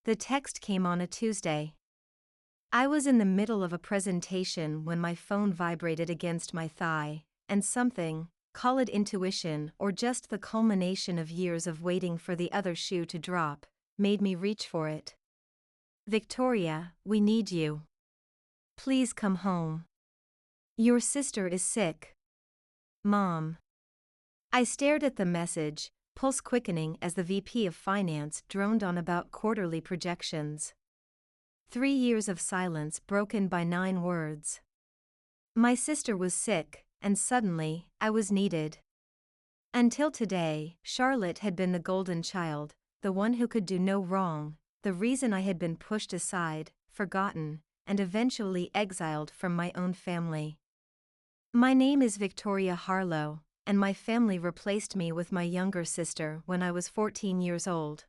The text came on a Tuesday. I was in the middle of a presentation when my phone vibrated against my thigh, and something, call it intuition or just the culmination of years of waiting for the other shoe to drop, made me reach for it. Victoria, we need you. Please come home. Your sister is sick. Mom. I stared at the message, pulse quickening as the VP of Finance droned on about quarterly projections. 3 years of silence broken by 9 words. My sister was sick, and suddenly, I was needed. Until today, Charlotte had been the golden child, the one who could do no wrong, the reason I had been pushed aside, forgotten, and eventually exiled from my own family. My name is Victoria Harlow, and my family replaced me with my younger sister when I was 14 years old.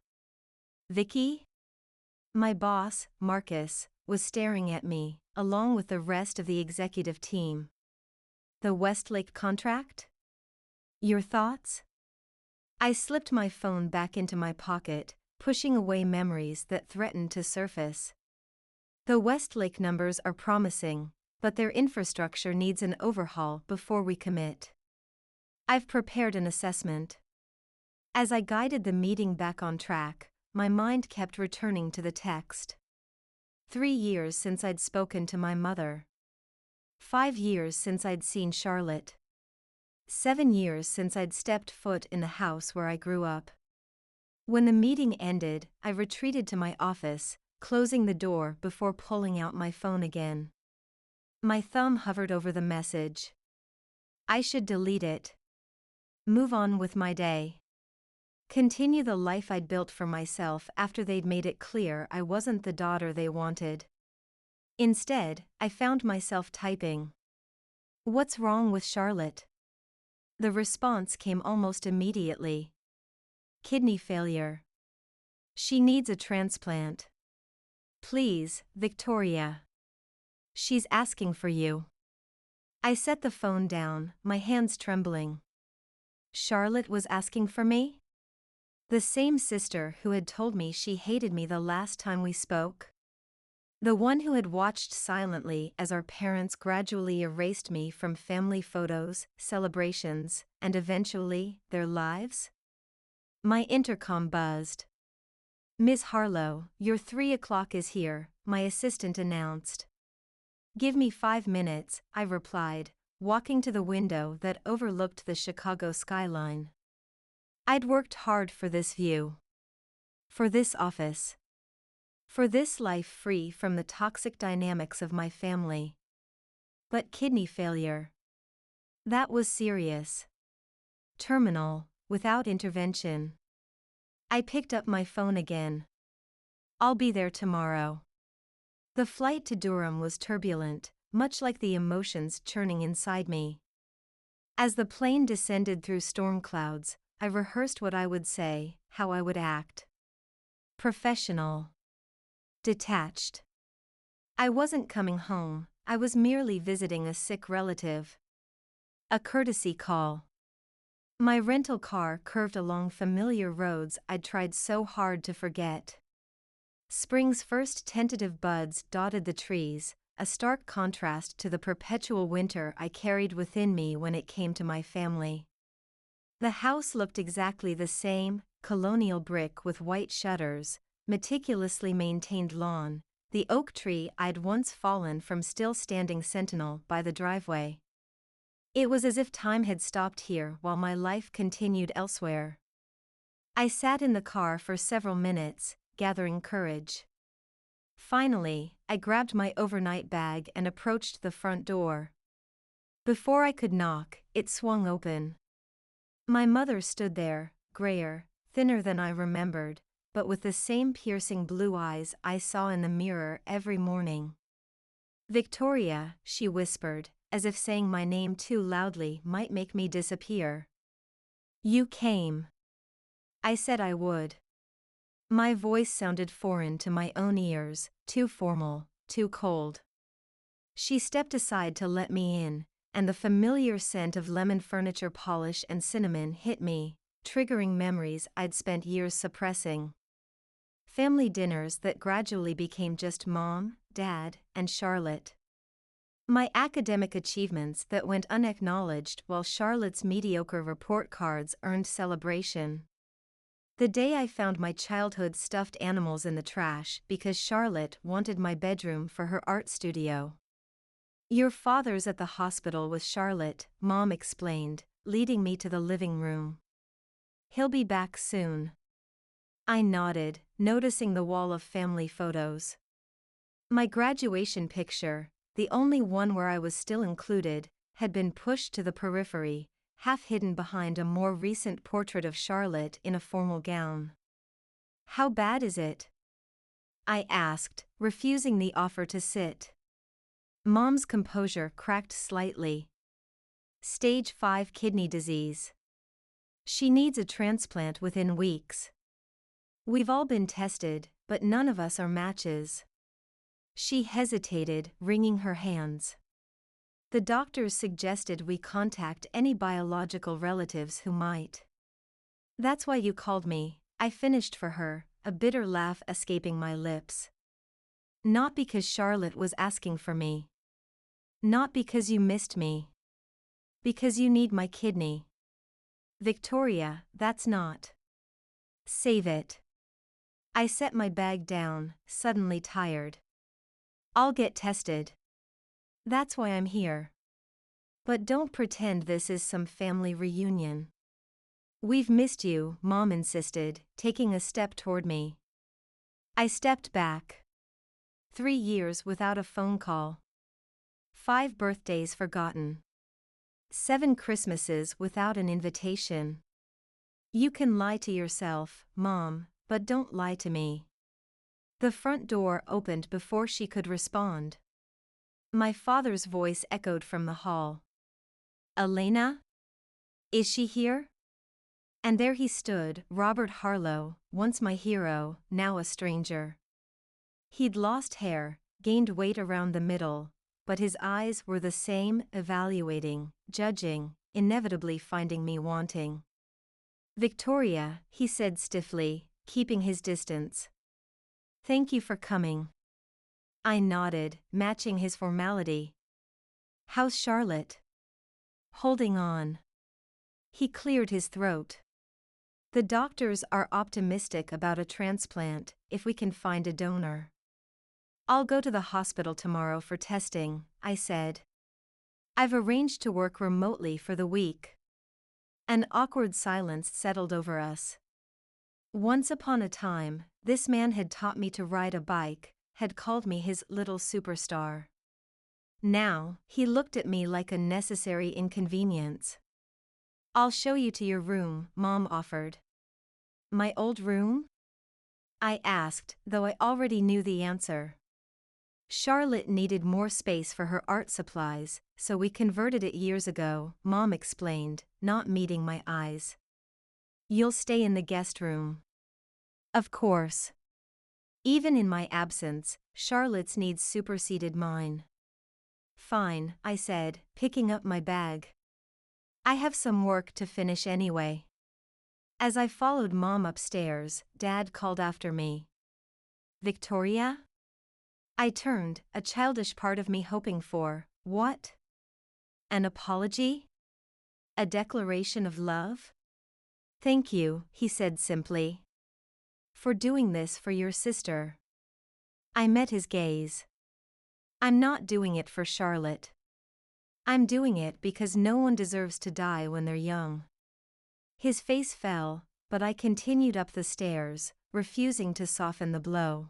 Vicky? My boss, Marcus, was staring at me, along with the rest of the executive team. The Westlake contract? Your thoughts? I slipped my phone back into my pocket, pushing away memories that threatened to surface. The Westlake numbers are promising, but their infrastructure needs an overhaul before we commit. I've prepared an assessment. As I guided the meeting back on track, my mind kept returning to the text. 3 years since I'd spoken to my mother. 5 years since I'd seen Charlotte. 7 years since I'd stepped foot in the house where I grew up. When the meeting ended, I retreated to my office, closing the door before pulling out my phone again. My thumb hovered over the message. I should delete it. Move on with my day. Continue the life I'd built for myself after they'd made it clear I wasn't the daughter they wanted. Instead, I found myself typing. What's wrong with Charlotte? The response came almost immediately. Kidney failure. She needs a transplant. Please, Victoria. She's asking for you. I set the phone down, my hands trembling. Charlotte was asking for me? The same sister who had told me she hated me the last time we spoke? The one who had watched silently as our parents gradually erased me from family photos, celebrations, and eventually, their lives? My intercom buzzed. Ms. Harlow, your 3 o'clock is here, my assistant announced. Give me 5 minutes, I replied, walking to the window that overlooked the Chicago skyline. I'd worked hard for this view. For this office. For this life free from the toxic dynamics of my family. But kidney failure. That was serious. Terminal, without intervention. I picked up my phone again. I'll be there tomorrow. The flight to Durham was turbulent, much like the emotions churning inside me. As the plane descended through storm clouds, I rehearsed what I would say, how I would act. Professional. Detached. I wasn't coming home, I was merely visiting a sick relative. A courtesy call. My rental car curved along familiar roads I'd tried so hard to forget. Spring's first tentative buds dotted the trees, a stark contrast to the perpetual winter I carried within me when it came to my family. The house looked exactly the same, colonial brick with white shutters, meticulously maintained lawn, the oak tree I'd once fallen from still standing sentinel by the driveway. It was as if time had stopped here while my life continued elsewhere. I sat in the car for several minutes, gathering courage. Finally, I grabbed my overnight bag and approached the front door. Before I could knock, it swung open. My mother stood there, grayer, thinner than I remembered, but with the same piercing blue eyes I saw in the mirror every morning. Victoria, she whispered, as if saying my name too loudly might make me disappear. You came. I said I would. My voice sounded foreign to my own ears, too formal, too cold. She stepped aside to let me in, and the familiar scent of lemon furniture polish and cinnamon hit me, triggering memories I'd spent years suppressing. Family dinners that gradually became just Mom, Dad, and Charlotte. My academic achievements that went unacknowledged while Charlotte's mediocre report cards earned celebration. The day I found my childhood stuffed animals in the trash because Charlotte wanted my bedroom for her art studio. Your father's at the hospital with Charlotte, Mom explained, leading me to the living room. He'll be back soon. I nodded, noticing the wall of family photos. My graduation picture, the only one where I was still included, had been pushed to the periphery, half hidden behind a more recent portrait of Charlotte in a formal gown. How bad is it? I asked, refusing the offer to sit. Mom's composure cracked slightly. Stage 5 kidney disease. She needs a transplant within weeks. We've all been tested, but none of us are matches. She hesitated, wringing her hands. The doctors suggested we contact any biological relatives who might. That's why you called me, I finished for her, a bitter laugh escaping my lips. Not because Charlotte was asking for me. Not because you missed me. Because you need my kidney. Victoria, that's not. Save it. I set my bag down, suddenly tired. I'll get tested. That's why I'm here. But don't pretend this is some family reunion. We've missed you, Mom insisted, taking a step toward me. I stepped back. 3 years without a phone call. 5 birthdays forgotten. 7 Christmases without an invitation. You can lie to yourself, Mom, but don't lie to me. The front door opened before she could respond. My father's voice echoed from the hall. Elena? Is she here? And there he stood, Robert Harlow, once my hero, now a stranger. He'd lost hair, gained weight around the middle, but his eyes were the same, evaluating, judging, inevitably finding me wanting. Victoria, he said stiffly, keeping his distance. Thank you for coming. I nodded, matching his formality. How's Charlotte? Holding on. He cleared his throat. The doctors are optimistic about a transplant, if we can find a donor. I'll go to the hospital tomorrow for testing, I said. I've arranged to work remotely for the week. An awkward silence settled over us. Once upon a time, this man had taught me to ride a bike, had called me his little superstar. Now, he looked at me like a necessary inconvenience. I'll show you to your room, Mom offered. My old room? I asked, though I already knew the answer. Charlotte needed more space for her art supplies, so we converted it years ago, Mom explained, not meeting my eyes. You'll stay in the guest room. Of course. Even in my absence, Charlotte's needs superseded mine. Fine, I said, picking up my bag. I have some work to finish anyway. As I followed Mom upstairs, Dad called after me. Victoria? I turned, a childish part of me hoping for, what? An apology? A declaration of love? Thank you, he said simply. For doing this for your sister. I met his gaze. I'm not doing it for Charlotte. I'm doing it because no one deserves to die when they're young. His face fell, but I continued up the stairs, refusing to soften the blow.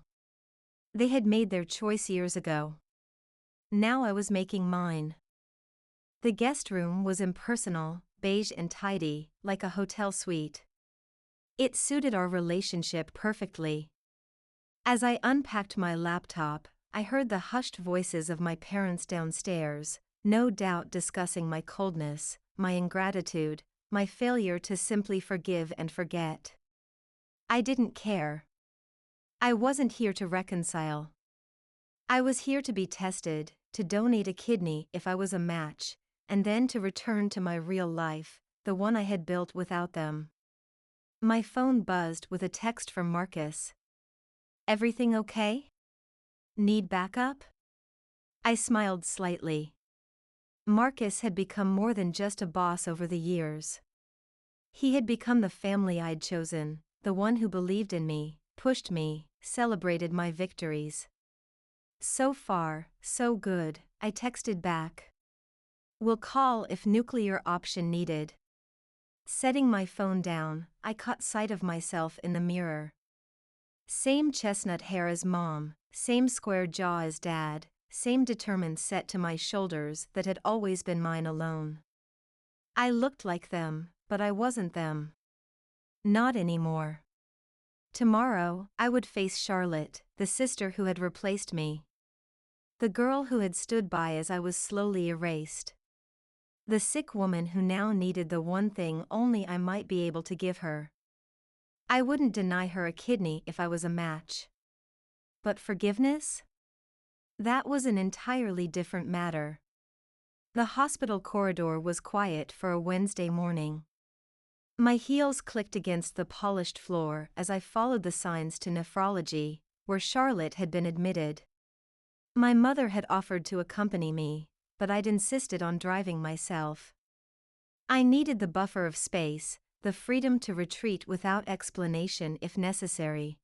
They had made their choice years ago. Now I was making mine. The guest room was impersonal, beige and tidy, like a hotel suite. It suited our relationship perfectly. As I unpacked my laptop, I heard the hushed voices of my parents downstairs, no doubt discussing my coldness, my ingratitude, my failure to simply forgive and forget. I didn't care. I wasn't here to reconcile. I was here to be tested, to donate a kidney if I was a match, and then to return to my real life, the one I had built without them. My phone buzzed with a text from Marcus. Everything okay? Need backup? I smiled slightly. Marcus had become more than just a boss over the years. He had become the family I'd chosen, the one who believed in me, pushed me, celebrated my victories. So far, so good, I texted back. We'll call if nuclear option needed. Setting my phone down, I caught sight of myself in the mirror. Same chestnut hair as Mom, same square jaw as Dad, same determined set to my shoulders that had always been mine alone. I looked like them, but I wasn't them. Not anymore. Tomorrow, I would face Charlotte, the sister who had replaced me. The girl who had stood by as I was slowly erased. The sick woman who now needed the one thing only I might be able to give her. I wouldn't deny her a kidney if I was a match. But forgiveness? That was an entirely different matter. The hospital corridor was quiet for a Wednesday morning. My heels clicked against the polished floor as I followed the signs to nephrology, where Charlotte had been admitted. My mother had offered to accompany me, but I'd insisted on driving myself. I needed the buffer of space, the freedom to retreat without explanation if necessary.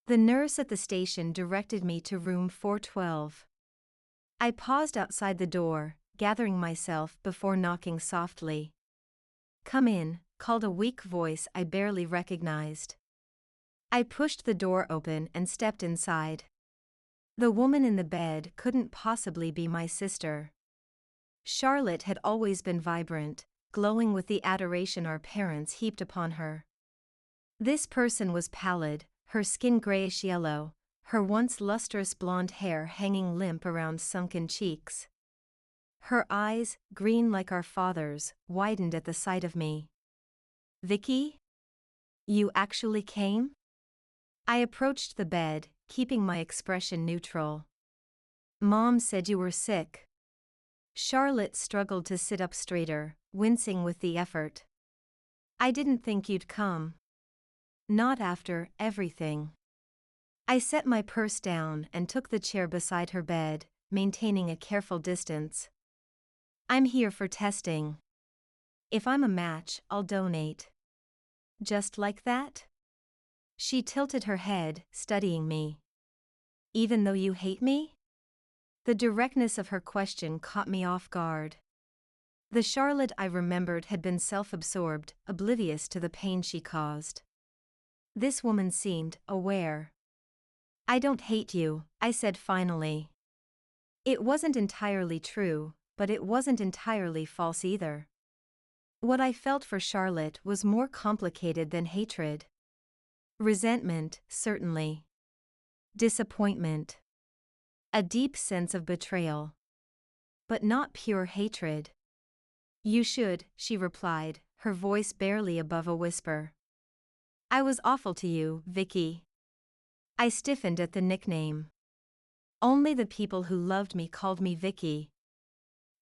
The nurse at the station directed me to room 412. I paused outside the door, gathering myself before knocking softly. "Come in," called a weak voice I barely recognized. I pushed the door open and stepped inside. The woman in the bed couldn't possibly be my sister. Charlotte had always been vibrant, glowing with the adoration our parents heaped upon her. This person was pallid, her skin grayish-yellow, her once lustrous blonde hair hanging limp around sunken cheeks. Her eyes, green like our father's, widened at the sight of me. "Vicky? You actually came?" I approached the bed, keeping my expression neutral. "Mom said you were sick." Charlotte struggled to sit up straighter, wincing with the effort. "I didn't think you'd come. Not after everything." I set my purse down and took the chair beside her bed, maintaining a careful distance. "I'm here for testing. If I'm a match, I'll donate." "Just like that?" She tilted her head, studying me. "Even though you hate me?" The directness of her question caught me off guard. The Charlotte I remembered had been self-absorbed, oblivious to the pain she caused. This woman seemed aware. "I don't hate you," I said finally. It wasn't entirely true, but it wasn't entirely false either. What I felt for Charlotte was more complicated than hatred. Resentment, certainly. Disappointment. A deep sense of betrayal. But not pure hatred. "You should," she replied, her voice barely above a whisper. "I was awful to you, Vicky." I stiffened at the nickname. Only the people who loved me called me Vicky.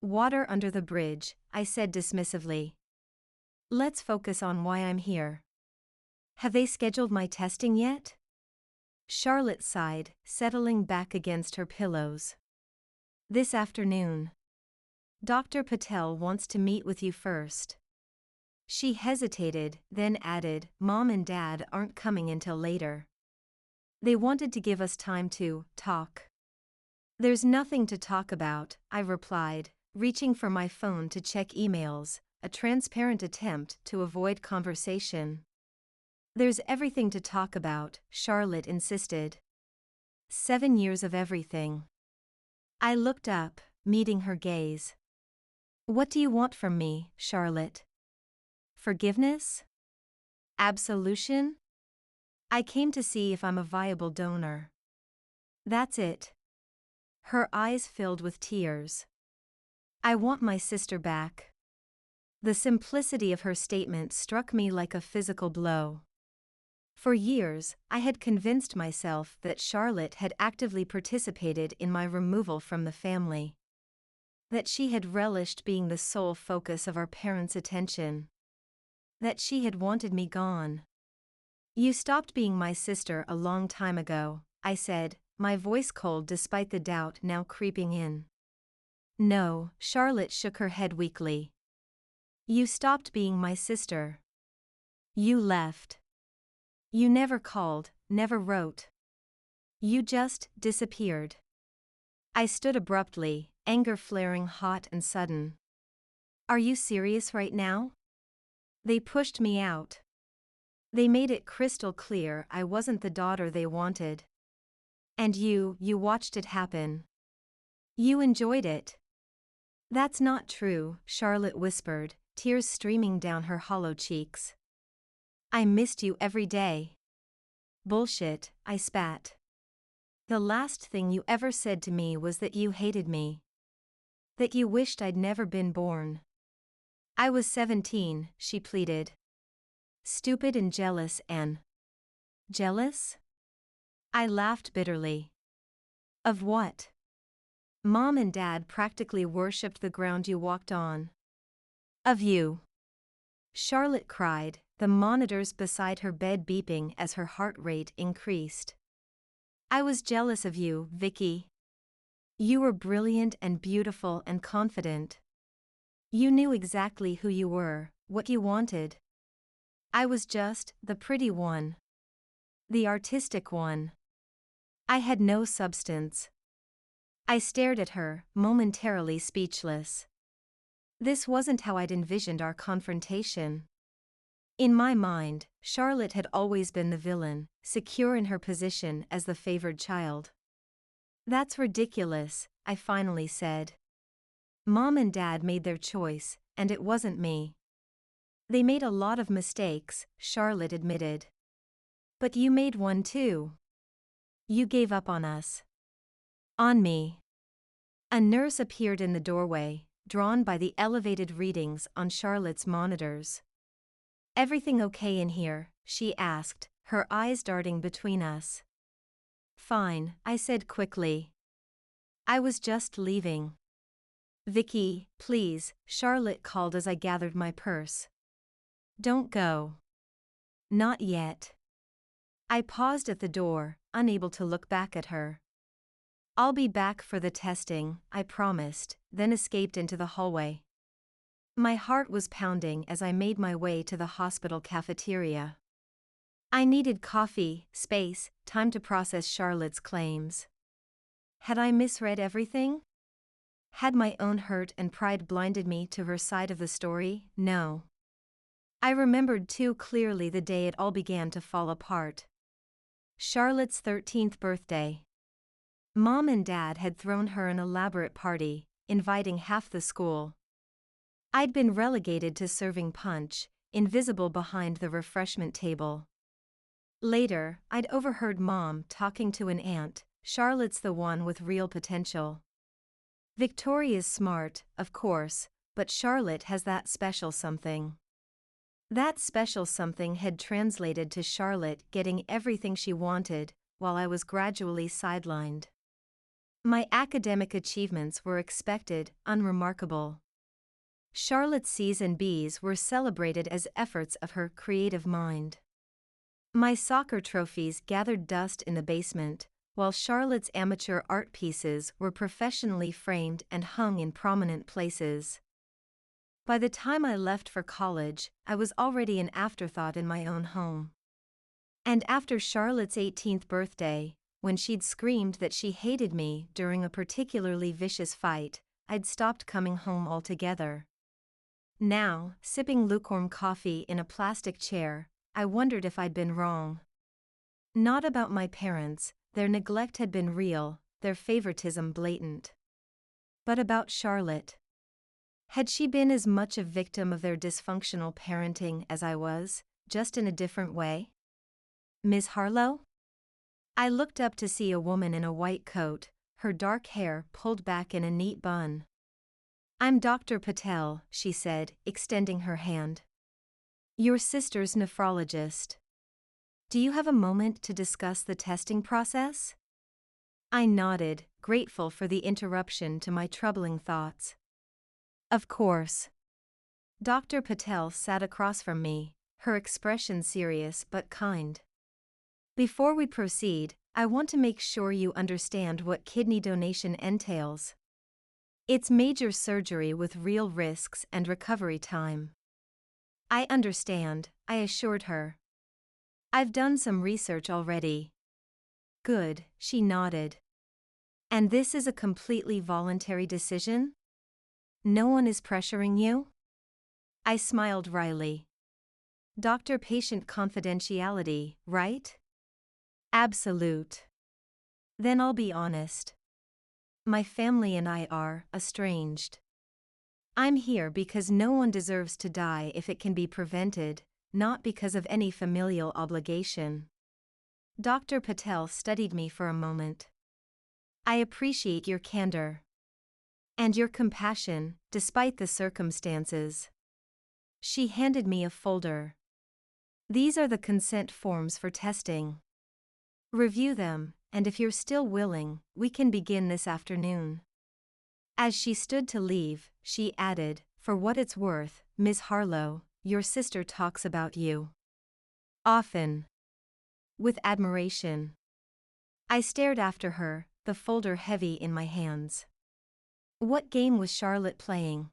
"Water under the bridge," I said dismissively. "Let's focus on why I'm here. Have they scheduled my testing yet?" Charlotte sighed, settling back against her pillows. "This afternoon. Dr. Patel wants to meet with you first." She hesitated, then added, "Mom and Dad aren't coming until later. They wanted to give us time to talk." "There's nothing to talk about," I replied, reaching for my phone to check emails, a transparent attempt to avoid conversation. "There's everything to talk about," Charlotte insisted. 7 years of everything. I looked up, meeting her gaze. "What do you want from me, Charlotte? Forgiveness? Absolution? I came to see if I'm a viable donor. That's it." Her eyes filled with tears. "I want my sister back." The simplicity of her statement struck me like a physical blow. For years, I had convinced myself that Charlotte had actively participated in my removal from the family. That she had relished being the sole focus of our parents' attention. That she had wanted me gone. You stopped being my sister a long time ago, I said, my voice cold despite the doubt now creeping in. No, Charlotte shook her head weakly. You stopped being my sister. You left. You never called, never wrote. You just disappeared. I stood abruptly, anger flaring hot and sudden. Are you serious right now? They pushed me out. They made it crystal clear I wasn't the daughter they wanted. And you watched it happen. You enjoyed it. That's not true, Charlotte whispered, tears streaming down her hollow cheeks. I missed you every day. Bullshit, I spat. The last thing you ever said to me was that you hated me. That you wished I'd never been born. I was 17, she pleaded. Stupid and jealous and… Jealous? I laughed bitterly. Of what? Mom and Dad practically worshipped the ground you walked on. Of you. Charlotte cried, the monitors beside her bed beeping as her heart rate increased. I was jealous of you, Vicky. You were brilliant and beautiful and confident. You knew exactly who you were, what you wanted. I was just the pretty one. The artistic one. I had no substance. I stared at her, momentarily speechless. This wasn't how I'd envisioned our confrontation. In my mind, Charlotte had always been the villain, secure in her position as the favored child. That's ridiculous, I finally said. Mom and Dad made their choice, and it wasn't me. They made a lot of mistakes, Charlotte admitted. But you made one too. You gave up on us. On me. A nurse appeared in the doorway, drawn by the elevated readings on Charlotte's monitors. Everything okay in here? She asked, her eyes darting between us. Fine, I said quickly. I was just leaving. Vicky, please, Charlotte called as I gathered my purse. Don't go. Not yet. I paused at the door, unable to look back at her. I'll be back for the testing, I promised, then escaped into the hallway. My heart was pounding as I made my way to the hospital cafeteria. I needed coffee, space, time to process Charlotte's claims. Had I misread everything? Had my own hurt and pride blinded me to her side of the story? No. I remembered too clearly the day it all began to fall apart. Charlotte's 13th birthday. Mom and Dad had thrown her an elaborate party, inviting half the school. I'd been relegated to serving punch, invisible behind the refreshment table. Later, I'd overheard Mom talking to an aunt, Charlotte's the one with real potential. Victoria's smart, of course, but Charlotte has that special something. That special something had translated to Charlotte getting everything she wanted, while I was gradually sidelined. My academic achievements were expected, unremarkable. Charlotte's C's and B's were celebrated as efforts of her creative mind. My soccer trophies gathered dust in the basement, while Charlotte's amateur art pieces were professionally framed and hung in prominent places. By the time I left for college, I was already an afterthought in my own home. And after Charlotte's 18th birthday, when she'd screamed that she hated me during a particularly vicious fight, I'd stopped coming home altogether. Now, sipping lukewarm coffee in a plastic chair, I wondered if I'd been wrong. Not about my parents, their neglect had been real, their favoritism blatant. But about Charlotte. Had she been as much a victim of their dysfunctional parenting as I was, just in a different way? Ms. Harlow? I looked up to see a woman in a white coat, her dark hair pulled back in a neat bun. I'm Dr. Patel, she said, extending her hand. Your sister's nephrologist. Do you have a moment to discuss the testing process? I nodded, grateful for the interruption to my troubling thoughts. Of course. Dr. Patel sat across from me, her expression serious but kind. Before we proceed, I want to make sure you understand what kidney donation entails. It's major surgery with real risks and recovery time. I understand, I assured her. I've done some research already. Good, she nodded. And this is a completely voluntary decision? No one is pressuring you? I smiled wryly. Doctor-patient confidentiality, right? Absolute. Then I'll be honest. My family and I are estranged. I'm here because no one deserves to die if it can be prevented, not because of any familial obligation. Dr. Patel studied me for a moment. I appreciate your candor. And your compassion, despite the circumstances. She handed me a folder. These are the consent forms for testing. Review them, and if you're still willing, we can begin this afternoon. As she stood to leave, she added, for what it's worth, Ms. Harlow, your sister talks about you. Often. With admiration. I stared after her, the folder heavy in my hands. What game was Charlotte playing?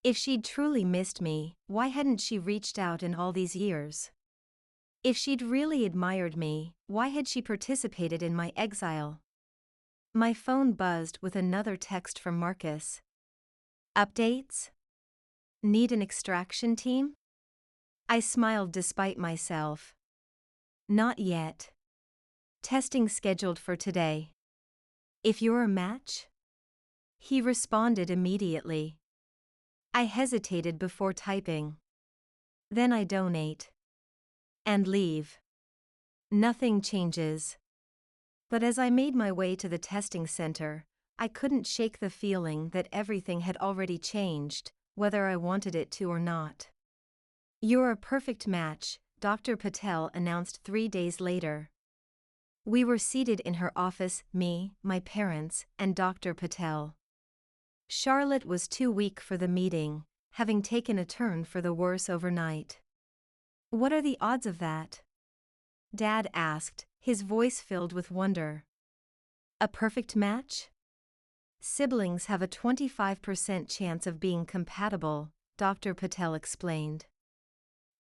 If she'd truly missed me, why hadn't she reached out in all these years? If she'd really admired me, why had she participated in my exile? My phone buzzed with another text from Marcus. Updates? Need an extraction team? I smiled despite myself. Not yet. Testing scheduled for today. If you're a match? He responded immediately. I hesitated before typing. Then I donate. And leave. Nothing changes. But as I made my way to the testing center, I couldn't shake the feeling that everything had already changed, whether I wanted it to or not. You're a perfect match, Dr. Patel announced 3 days later. We were seated in her office, me, my parents, and Dr. Patel. Charlotte was too weak for the meeting, having taken a turn for the worse overnight. What are the odds of that? Dad asked, his voice filled with wonder. A perfect match? Siblings have a 25% chance of being compatible, Dr. Patel explained.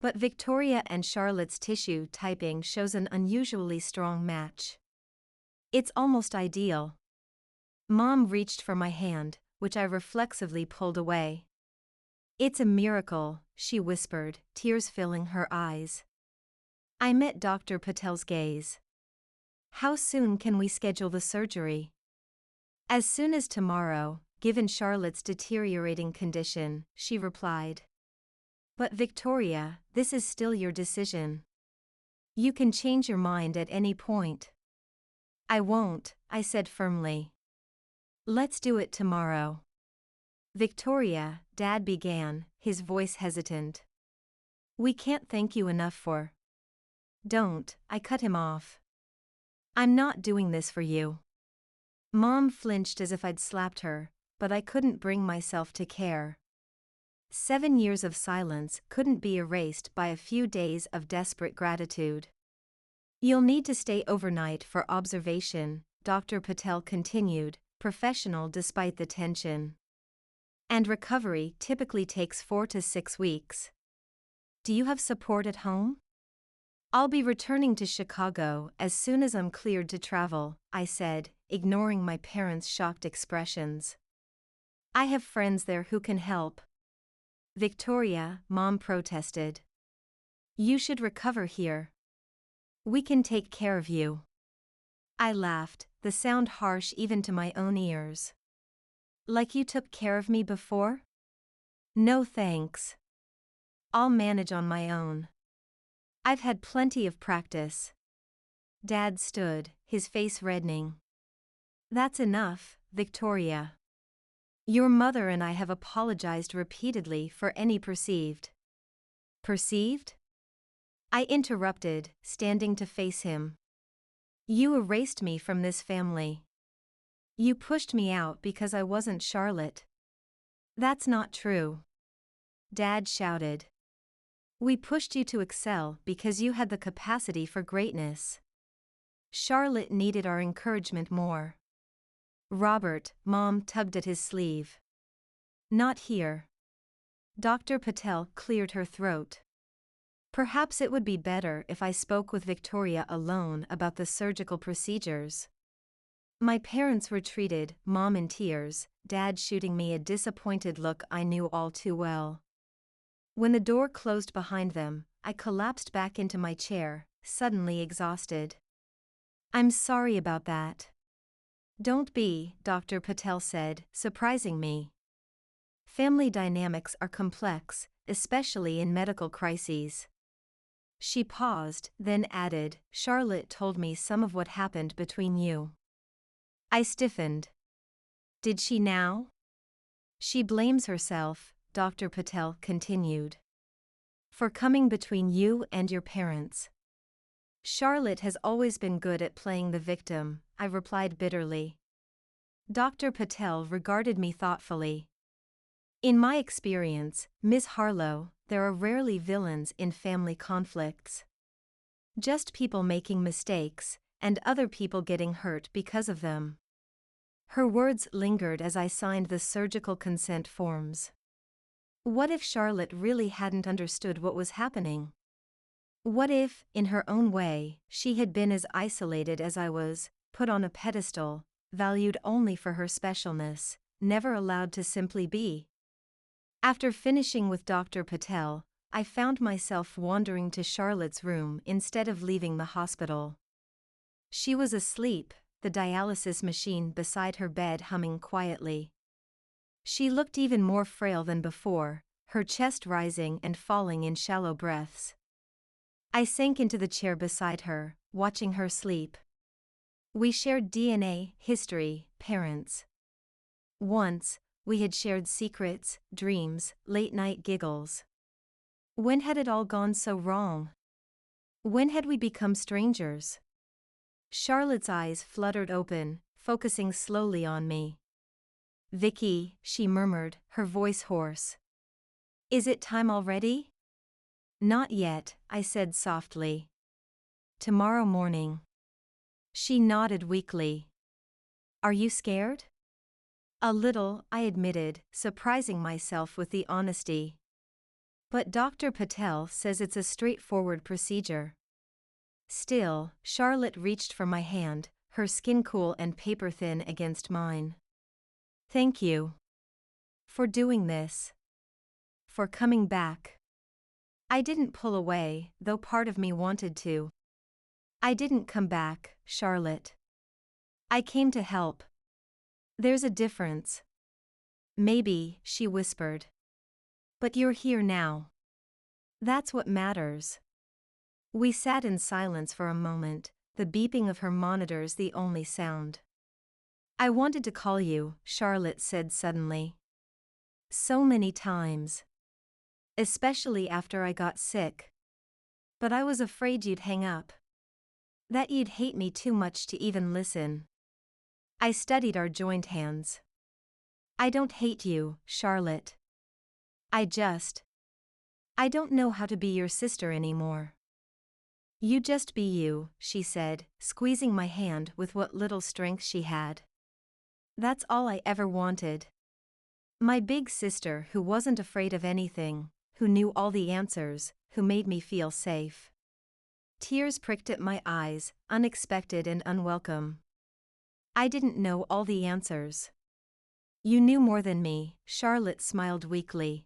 But Victoria and Charlotte's tissue typing shows an unusually strong match. It's almost ideal. Mom reached for my hand, which I reflexively pulled away. It's a miracle, she whispered, tears filling her eyes. I met Dr. Patel's gaze. How soon can we schedule the surgery? As soon as tomorrow, given Charlotte's deteriorating condition, she replied. But Victoria, this is still your decision. You can change your mind at any point. I won't, I said firmly. Let's do it tomorrow. Victoria, Dad began, his voice hesitant. We can't thank you enough for. Don't, I cut him off. I'm not doing this for you. Mom flinched as if I'd slapped her, but I couldn't bring myself to care. 7 years of silence couldn't be erased by a few days of desperate gratitude. You'll need to stay overnight for observation, Dr. Patel continued, professional despite the tension. And recovery typically takes 4 to 6 weeks. Do you have support at home? I'll be returning to Chicago as soon as I'm cleared to travel, I said, ignoring my parents' shocked expressions. I have friends there who can help. Victoria, Mom protested. You should recover here. We can take care of you. I laughed, the sound harsh even to my own ears. Like you took care of me before? No thanks. I'll manage on my own. I've had plenty of practice. Dad stood, his face reddening. That's enough, Victoria. Your mother and I have apologized repeatedly for any perceived. Perceived? I interrupted, standing to face him. You erased me from this family. You pushed me out because I wasn't Charlotte. That's not true. Dad shouted. We pushed you to excel because you had the capacity for greatness. Charlotte needed our encouragement more. Robert, Mom tugged at his sleeve. Not here. Dr. Patel cleared her throat. Perhaps it would be better if I spoke with Victoria alone about the surgical procedures. My parents retreated, Mom in tears, Dad shooting me a disappointed look I knew all too well. When the door closed behind them, I collapsed back into my chair, suddenly exhausted. I'm sorry about that. Don't be, Dr. Patel said, surprising me. Family dynamics are complex, especially in medical crises. She paused, then added, Charlotte told me some of what happened between you. I stiffened. Did she now? She blames herself, Dr. Patel continued. For coming between you and your parents. Charlotte has always been good at playing the victim, I replied bitterly. Dr. Patel regarded me thoughtfully. In my experience, Miss Harlow, there are rarely villains in family conflicts. Just people making mistakes, and other people getting hurt because of them. Her words lingered as I signed the surgical consent forms. What if Charlotte really hadn't understood what was happening? What if, in her own way, she had been as isolated as I was, put on a pedestal, valued only for her specialness, never allowed to simply be? After finishing with Dr. Patel, I found myself wandering to Charlotte's room instead of leaving the hospital. She was asleep, the dialysis machine beside her bed humming quietly. She looked even more frail than before, her chest rising and falling in shallow breaths. I sank into the chair beside her, watching her sleep. We shared DNA, history, parents. Once, we had shared secrets, dreams, late-night giggles. When had it all gone so wrong? When had we become strangers? Charlotte's eyes fluttered open, focusing slowly on me. Vicky, she murmured, her voice hoarse. Is it time already? Not yet, I said softly. Tomorrow morning. She nodded weakly. Are you scared? A little, I admitted, surprising myself with the honesty. But Dr. Patel says it's a straightforward procedure. Still, Charlotte reached for my hand, her skin cool and paper-thin against mine. Thank you. For doing this. For coming back. I didn't pull away, though part of me wanted to. I didn't come back, Charlotte. I came to help. There's a difference. Maybe, she whispered. But you're here now. That's what matters. We sat in silence for a moment, the beeping of her monitors the only sound. I wanted to call you, Charlotte said suddenly. So many times. Especially after I got sick. But I was afraid you'd hang up. That you'd hate me too much to even listen. I studied our joined hands. I don't hate you, Charlotte. I don't know how to be your sister anymore. You just be you, she said, squeezing my hand with what little strength she had. That's all I ever wanted. My big sister who wasn't afraid of anything, who knew all the answers, who made me feel safe. Tears pricked at my eyes, unexpected and unwelcome. I didn't know all the answers. You knew more than me, Charlotte smiled weakly.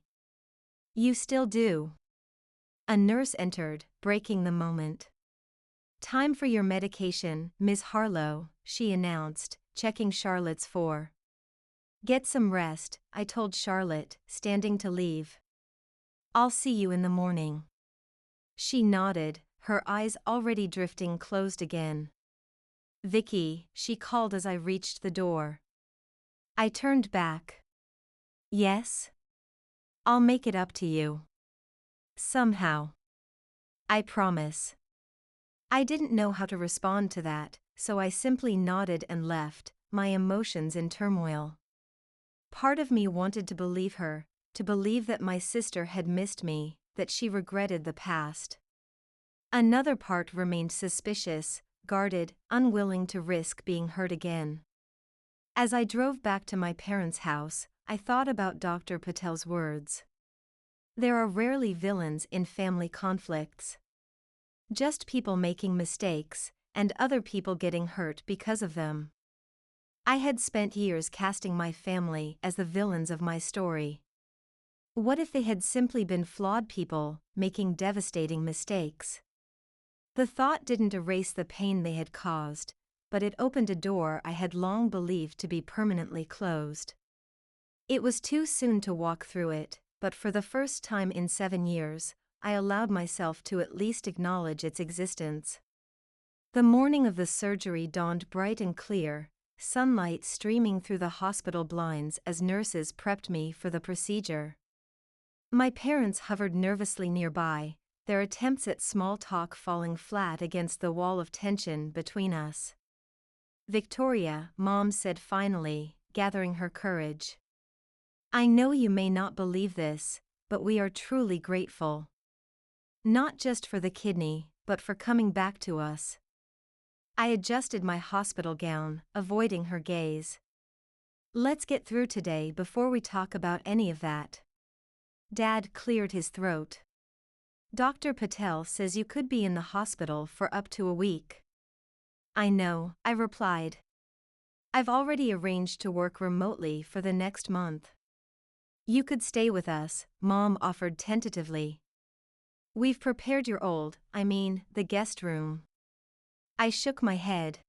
You still do. A nurse entered, breaking the moment. Time for your medication, Ms. Harlow, she announced, checking Charlotte's for. Get some rest, I told Charlotte, standing to leave. I'll see you in the morning. She nodded, her eyes already drifting closed again. Vicky, she called as I reached the door. I turned back. Yes? I'll make it up to you. Somehow. I promise. I didn't know how to respond to that, so I simply nodded and left, my emotions in turmoil. Part of me wanted to believe her, to believe that my sister had missed me, that she regretted the past. Another part remained suspicious, guarded, unwilling to risk being hurt again. As I drove back to my parents' house, I thought about Dr. Patel's words. There are rarely villains in family conflicts. Just people making mistakes, and other people getting hurt because of them. I had spent years casting my family as the villains of my story. What if they had simply been flawed people, making devastating mistakes? The thought didn't erase the pain they had caused, but it opened a door I had long believed to be permanently closed. It was too soon to walk through it, but for the first time in 7 years, I allowed myself to at least acknowledge its existence. The morning of the surgery dawned bright and clear, sunlight streaming through the hospital blinds as nurses prepped me for the procedure. My parents hovered nervously nearby, their attempts at small talk falling flat against the wall of tension between us. "Victoria," Mom said finally, gathering her courage. "I know you may not believe this, but we are truly grateful. Not just for the kidney, but for coming back to us." I adjusted my hospital gown, avoiding her gaze. "Let's get through today before we talk about any of that." Dad cleared his throat. "Dr. Patel says you could be in the hospital for up to a week." "I know," I replied. "I've already arranged to work remotely for the next month." "You could stay with us," Mom offered tentatively. "We've prepared the guest room." I shook my head.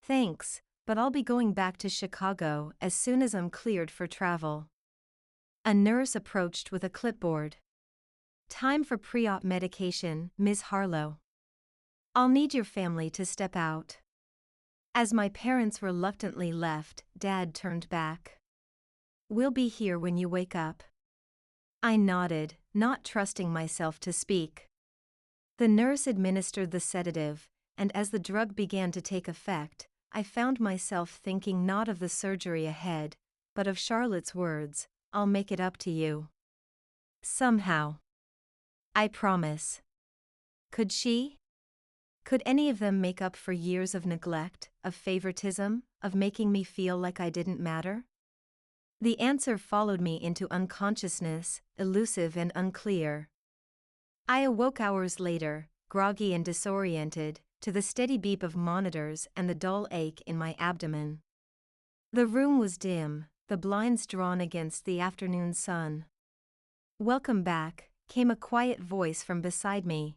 "Thanks, but I'll be going back to Chicago as soon as I'm cleared for travel." A nurse approached with a clipboard. "Time for pre-op medication, Ms. Harlow. I'll need your family to step out." As my parents reluctantly left, Dad turned back. "We'll be here when you wake up." I nodded, not trusting myself to speak. The nurse administered the sedative, and as the drug began to take effect, I found myself thinking not of the surgery ahead, but of Charlotte's words, "I'll make it up to you. Somehow. I promise." Could she? Could any of them make up for years of neglect, of favoritism, of making me feel like I didn't matter? The answer followed me into unconsciousness, elusive and unclear. I awoke hours later, groggy and disoriented, to the steady beep of monitors and the dull ache in my abdomen. The room was dim, the blinds drawn against the afternoon sun. "Welcome back," came a quiet voice from beside me.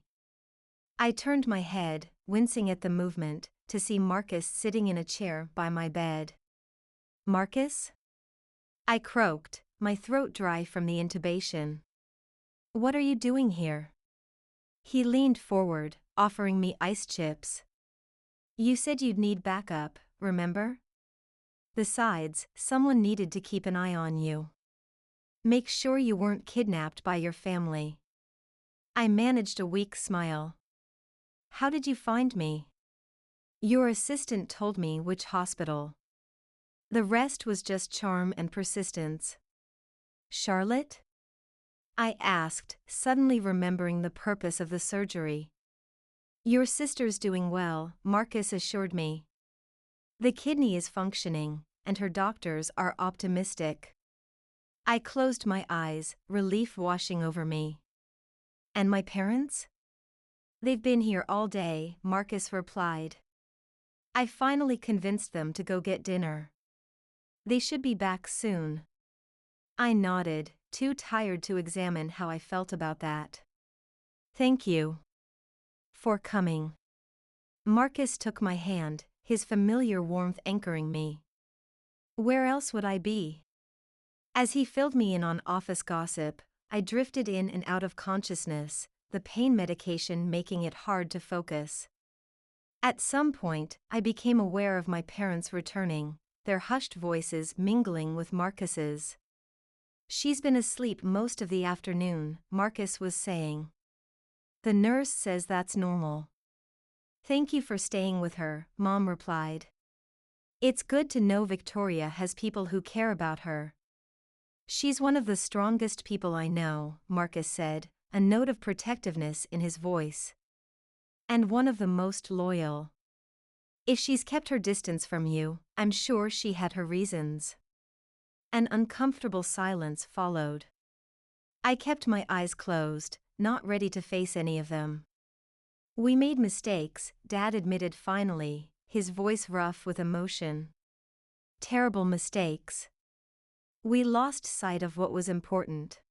I turned my head, wincing at the movement, to see Marcus sitting in a chair by my bed. "Marcus?" I croaked, my throat dry from the intubation. "What are you doing here?" He leaned forward, offering me ice chips. "You said you'd need backup, remember? Besides, someone needed to keep an eye on you. Make sure you weren't kidnapped by your family." I managed a weak smile. "How did you find me?" "Your assistant told me which hospital. The rest was just charm and persistence." "Charlotte?" I asked, suddenly remembering the purpose of the surgery. "Your sister's doing well," Marcus assured me. "The kidney is functioning, and her doctors are optimistic." I closed my eyes, relief washing over me. "And my parents?" "They've been here all day," Marcus replied. "I finally convinced them to go get dinner. They should be back soon." I nodded, too tired to examine how I felt about that. "Thank you for coming." Marcus took my hand, his familiar warmth anchoring me. Where else would I be? As he filled me in on office gossip, I drifted in and out of consciousness, the pain medication making it hard to focus. At some point, I became aware of my parents returning, their hushed voices mingling with Marcus's. "She's been asleep most of the afternoon," Marcus was saying. "The nurse says that's normal." "Thank you for staying with her," Mom replied. "It's good to know Victoria has people who care about her." "She's one of the strongest people I know," Marcus said, a note of protectiveness in his voice. "And one of the most loyal." If she's kept her distance from you, I'm sure she had her reasons. An uncomfortable silence followed. I kept my eyes closed, not ready to face any of them. We made mistakes, Dad admitted finally, his voice rough with emotion. Terrible mistakes. We lost sight of what was important.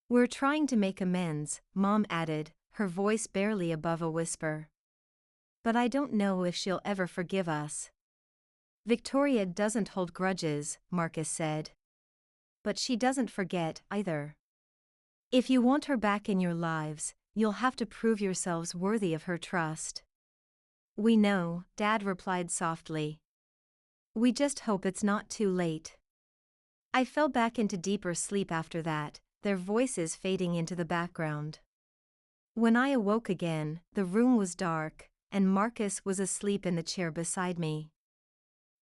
We're trying to make amends, Mom added, her voice barely above a whisper. But I don't know if she'll ever forgive us. Victoria doesn't hold grudges, Marcus said. But she doesn't forget, either. If you want her back in your lives, you'll have to prove yourselves worthy of her trust. We know, Dad replied softly. We just hope it's not too late. I fell back into deeper sleep after that, their voices fading into the background. When I awoke again, the room was dark, and Marcus was asleep in the chair beside me.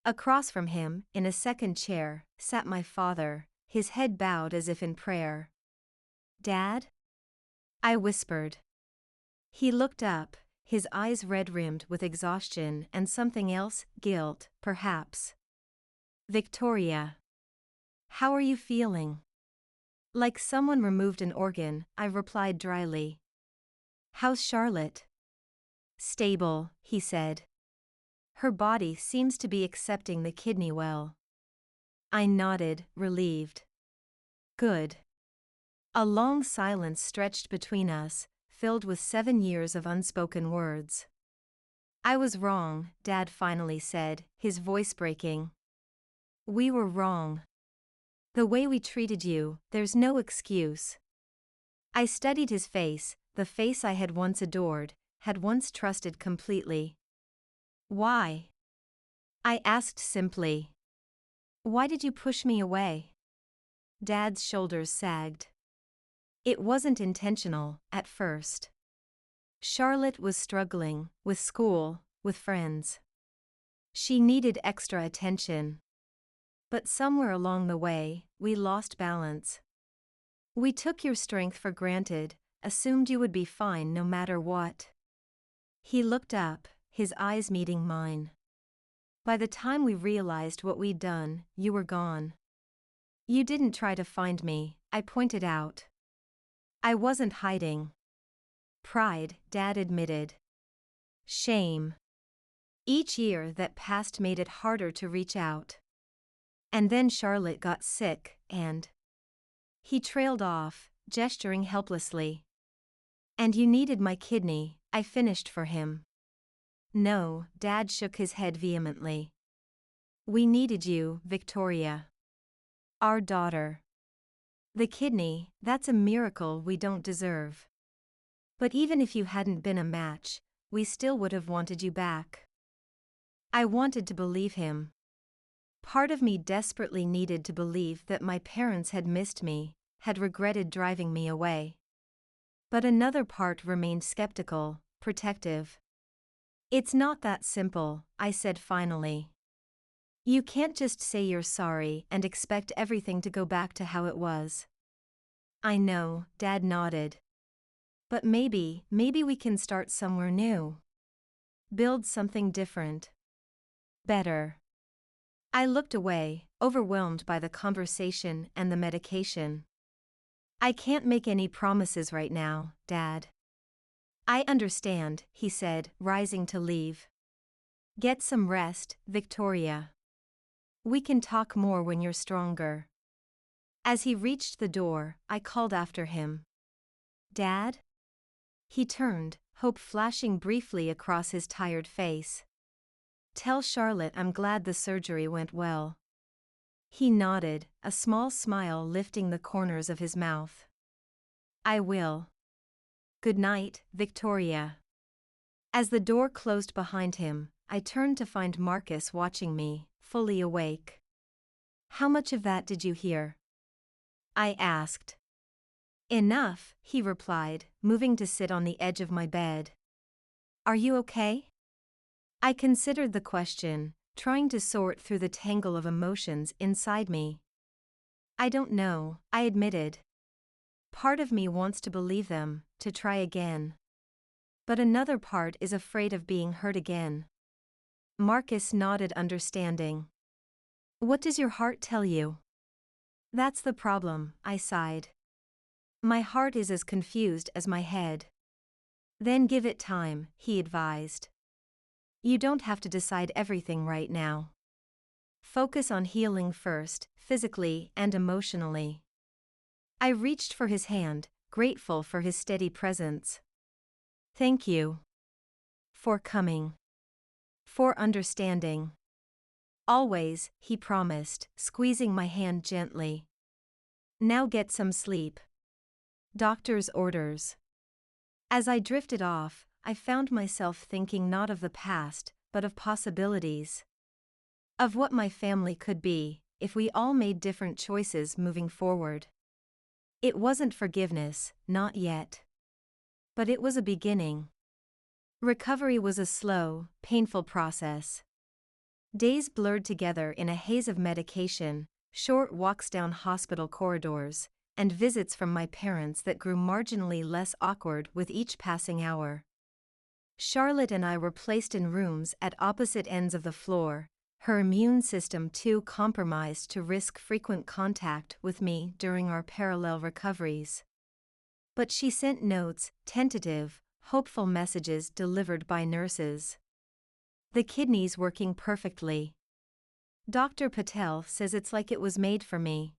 Across from him, in a second chair, sat my father, his head bowed as if in prayer. Dad? I whispered. He looked up, his eyes red-rimmed with exhaustion and something else, guilt, perhaps. Victoria. How are you feeling? Like someone removed an organ, I replied dryly. How's Charlotte? Stable, he said. Her body seems to be accepting the kidney well. I nodded, relieved. Good. A long silence stretched between us, filled with 7 years of unspoken words. I was wrong, Dad finally said, his voice breaking. We were wrong. The way we treated you, there's no excuse. I studied his face, the face I had once adored, had once trusted completely. Why? I asked simply. Why did you push me away? Dad's shoulders sagged. It wasn't intentional, at first. Charlotte was struggling, with school, with friends. She needed extra attention. But somewhere along the way, we lost balance. We took your strength for granted, assumed you would be fine no matter what. He looked up, his eyes meeting mine. By the time we realized what we'd done, you were gone. You didn't try to find me, I pointed out. I wasn't hiding. Pride, Dad admitted. Shame. Each year that passed made it harder to reach out. And then Charlotte got sick, and... He trailed off, gesturing helplessly. And you needed my kidney, I finished for him. No, Dad shook his head vehemently. We needed you, Victoria. Our daughter. The kidney, that's a miracle we don't deserve. But even if you hadn't been a match, we still would have wanted you back. I wanted to believe him. Part of me desperately needed to believe that my parents had missed me, had regretted driving me away. But another part remained skeptical, protective. It's not that simple, I said finally. You can't just say you're sorry and expect everything to go back to how it was. I know, Dad nodded. But maybe we can start somewhere new. Build something different. Better. I looked away, overwhelmed by the conversation and the medication. I can't make any promises right now, Dad. I understand, he said, rising to leave. Get some rest, Victoria. We can talk more when you're stronger. As he reached the door, I called after him. Dad? He turned, hope flashing briefly across his tired face. Tell Charlotte I'm glad the surgery went well. He nodded, a small smile lifting the corners of his mouth. I will. Good night, Victoria. As the door closed behind him, I turned to find Marcus watching me, fully awake. How much of that did you hear? I asked. Enough, he replied, moving to sit on the edge of my bed. Are you okay? I considered the question, trying to sort through the tangle of emotions inside me. I don't know, I admitted. Part of me wants to believe them, to try again. But another part is afraid of being hurt again. Marcus nodded, understanding. What does your heart tell you? That's the problem, I sighed. My heart is as confused as my head. Then give it time, he advised. You don't have to decide everything right now. Focus on healing first, physically and emotionally. I reached for his hand, grateful for his steady presence. Thank you. For coming. For understanding. Always, he promised, squeezing my hand gently. Now get some sleep. Doctor's orders. As I drifted off, I found myself thinking not of the past, but of possibilities. Of what my family could be, if we all made different choices moving forward. It wasn't forgiveness, not yet. But it was a beginning. Recovery was a slow, painful process. Days blurred together in a haze of medication, short walks down hospital corridors, and visits from my parents that grew marginally less awkward with each passing hour. Charlotte and I were placed in rooms at opposite ends of the floor, her immune system too compromised to risk frequent contact with me during our parallel recoveries. But she sent notes, tentative, hopeful messages delivered by nurses. The kidney's working perfectly. Dr. Patel says it's like it was made for me.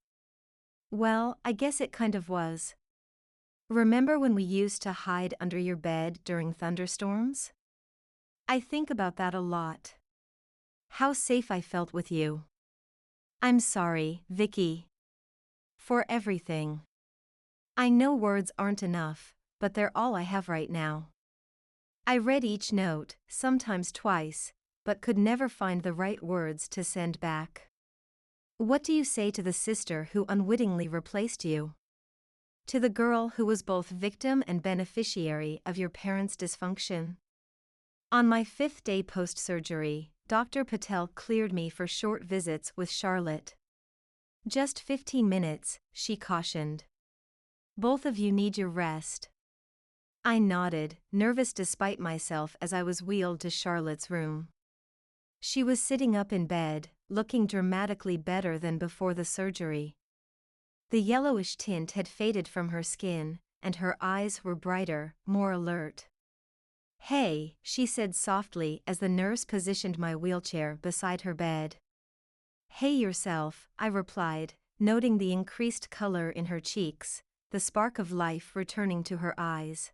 Well, I guess it kind of was. Remember when we used to hide under your bed during thunderstorms? I think about that a lot. How safe I felt with you. I'm sorry, Vicky. For everything. I know words aren't enough, but they're all I have right now. I read each note, sometimes twice, but could never find the right words to send back. What do you say to the sister who unwittingly replaced you? To the girl who was both victim and beneficiary of your parents' dysfunction? On my 5th day post-surgery, Dr. Patel cleared me for short visits with Charlotte. Just 15 minutes, she cautioned. Both of you need your rest. I nodded, nervous despite myself as I was wheeled to Charlotte's room. She was sitting up in bed, looking dramatically better than before the surgery. The yellowish tint had faded from her skin, and her eyes were brighter, more alert. Hey, she said softly as the nurse positioned my wheelchair beside her bed. Hey yourself, I replied, noting the increased color in her cheeks, the spark of life returning to her eyes.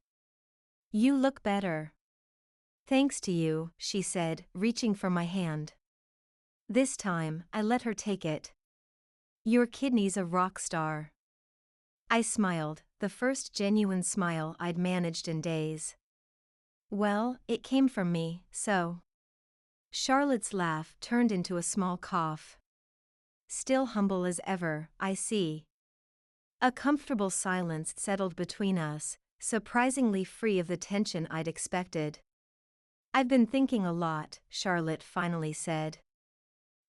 You look better. Thanks to you, she said, reaching for my hand. This time, I let her take it. Your kidney's a rock star. I smiled, the first genuine smile I'd managed in days. Well, it came from me, so. Charlotte's laugh turned into a small cough. Still humble as ever, I see. A comfortable silence settled between us, surprisingly free of the tension I'd expected. I've been thinking a lot, Charlotte finally said.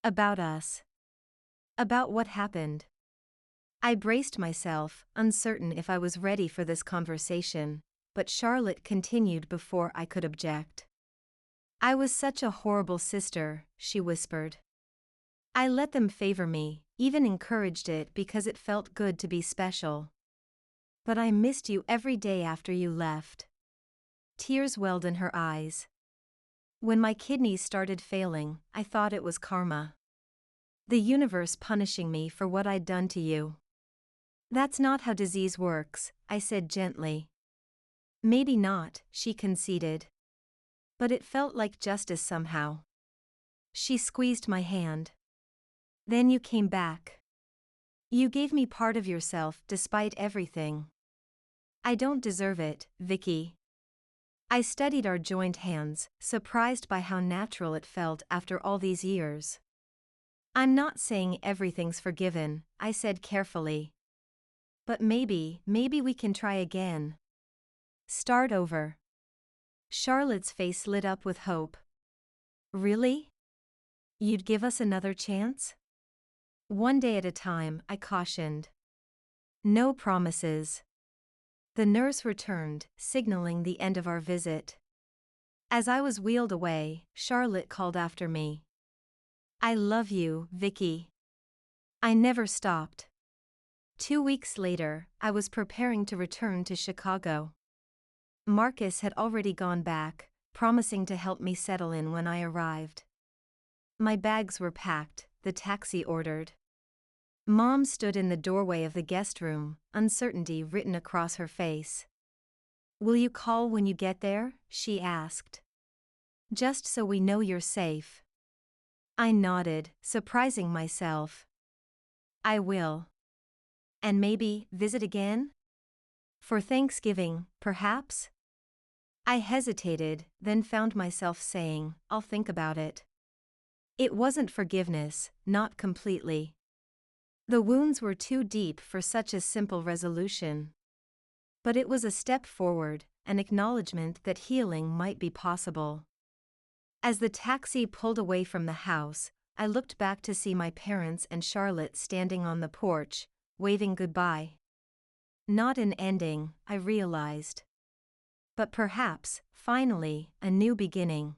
About us. About what happened. I braced myself, uncertain if I was ready for this conversation, but Charlotte continued before I could object. I was such a horrible sister, she whispered. I let them favor me, even encouraged it because it felt good to be special. But I missed you every day after you left. Tears welled in her eyes. When my kidneys started failing, I thought it was karma. The universe punishing me for what I'd done to you. That's not how disease works, I said gently. Maybe not, she conceded. But it felt like justice somehow. She squeezed my hand. Then you came back. You gave me part of yourself despite everything. I don't deserve it, Vicky. I studied our joined hands, surprised by how natural it felt after all these years. I'm not saying everything's forgiven, I said carefully. But maybe we can try again. Start over. Charlotte's face lit up with hope. Really? You'd give us another chance? One day at a time, I cautioned. No promises. The nurse returned, signaling the end of our visit. As I was wheeled away, Charlotte called after me. "I love you, Vicky." I never stopped. 2 weeks later, I was preparing to return to Chicago. Marcus had already gone back, promising to help me settle in when I arrived. My bags were packed, the taxi ordered. Mom stood in the doorway of the guest room, uncertainty written across her face. "Will you call when you get there?" she asked. "Just so we know you're safe." I nodded, surprising myself. "I will. And maybe visit again? For Thanksgiving, perhaps?" I hesitated, then found myself saying, "I'll think about it." It wasn't forgiveness, not completely. The wounds were too deep for such a simple resolution. But it was a step forward, an acknowledgement that healing might be possible. As the taxi pulled away from the house, I looked back to see my parents and Charlotte standing on the porch, waving goodbye. Not an ending, I realized. But perhaps, finally, a new beginning.